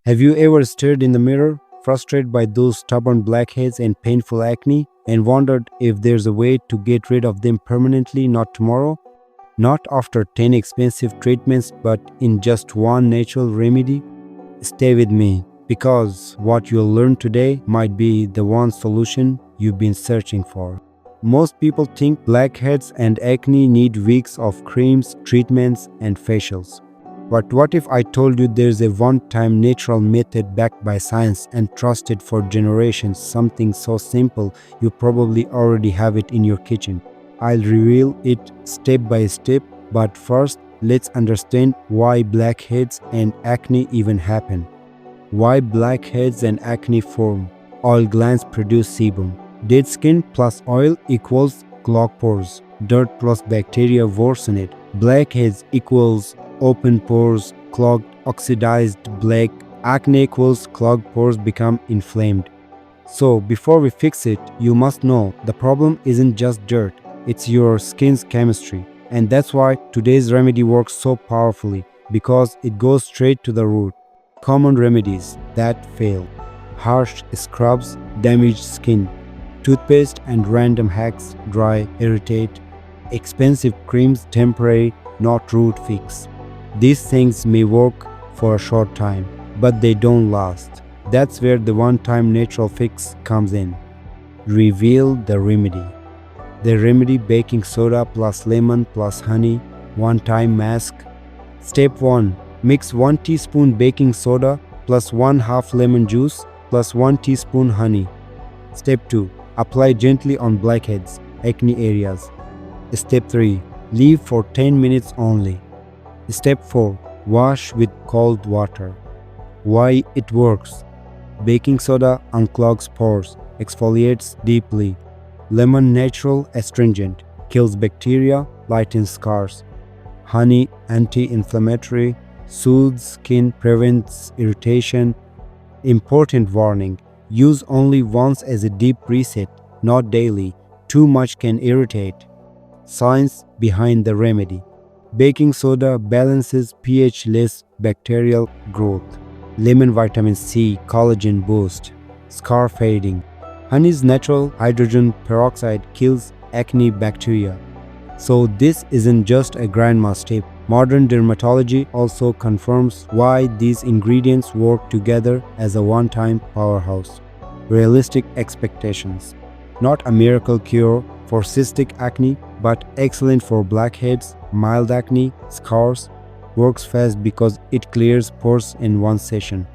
Have you ever stared in the mirror, frustrated by those stubborn blackheads and painful acne, and wondered if there's a way to get rid of them permanently, not tomorrow? Not after 10 expensive treatments, but in just one natural remedy? Stay with me, because what you'll learn today might be the one solution you've been searching for. Most people think blackheads and acne need weeks of creams, treatments, and facials. But what if I told you there's a one-time natural method backed by science and trusted for generations, something so simple you probably already have it in your kitchen? I'll reveal it step by step, but first, let's understand why blackheads and acne even happen. Why blackheads and acne form? Oil glands produce sebum. Dead skin plus oil equals clogged pores. Dirt plus bacteria worsen it. Blackheads equals open pores, clogged, oxidized, black. Acne equals clogged pores become inflamed. So before we fix it, you must know the problem isn't just dirt, it's your skin's chemistry. And that's why today's remedy works so powerfully, because it goes straight to the root. Common remedies that fail. Harsh scrubs, damaged skin. Toothpaste and random hacks, dry, irritate. Expensive creams, temporary, not root fix. These things may work for a short time, but they don't last. That's where the one-time natural fix comes in. Reveal the remedy. The remedy: baking soda plus lemon plus honey, one-time mask. Step 1. Mix 1 teaspoon baking soda plus 1/2 lemon juice plus 1 teaspoon honey. Step 2. Apply gently on blackheads, acne areas. Step 3. Leave for 10 minutes only. Step 4. Wash with cold water. Why it works? Baking soda unclogs pores, exfoliates deeply. Lemon, natural astringent, kills bacteria, lightens scars. Honey, anti-inflammatory, soothes skin, prevents irritation. Important warning: use only once as a deep reset, not daily. Too much can irritate. Science behind the remedy. Baking soda balances pH, less bacterial growth. Lemon, vitamin C, collagen boost. Scar fading. Honey's natural hydrogen peroxide kills acne bacteria. So this isn't just a grandma's tip. Modern dermatology also confirms why these ingredients work together as a one-time powerhouse. Realistic expectations. Not a miracle cure for cystic acne, but excellent for blackheads, mild acne, scars. Works fast because it clears pores in one session.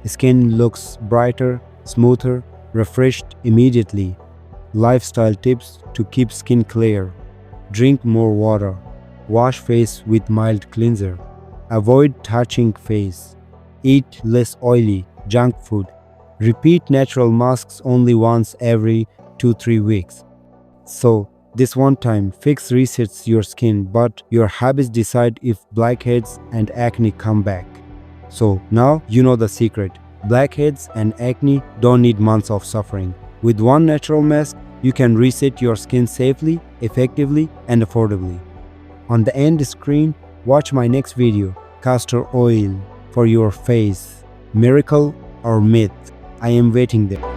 Skin looks brighter, smoother, refreshed immediately. Lifestyle tips to keep skin clear. Drink more water. Wash face with mild cleanser. Avoid touching face. Eat less oily, junk food. Repeat natural masks only once every 2-3 weeks. So, this one-time fix resets your skin, but your habits decide if blackheads and acne come back. So, now you know the secret. Blackheads and acne don't need months of suffering. With one natural mask, you can reset your skin safely, effectively, and affordably. On the end screen, watch my next video, castor oil for your face. Miracle or myth? I am waiting there.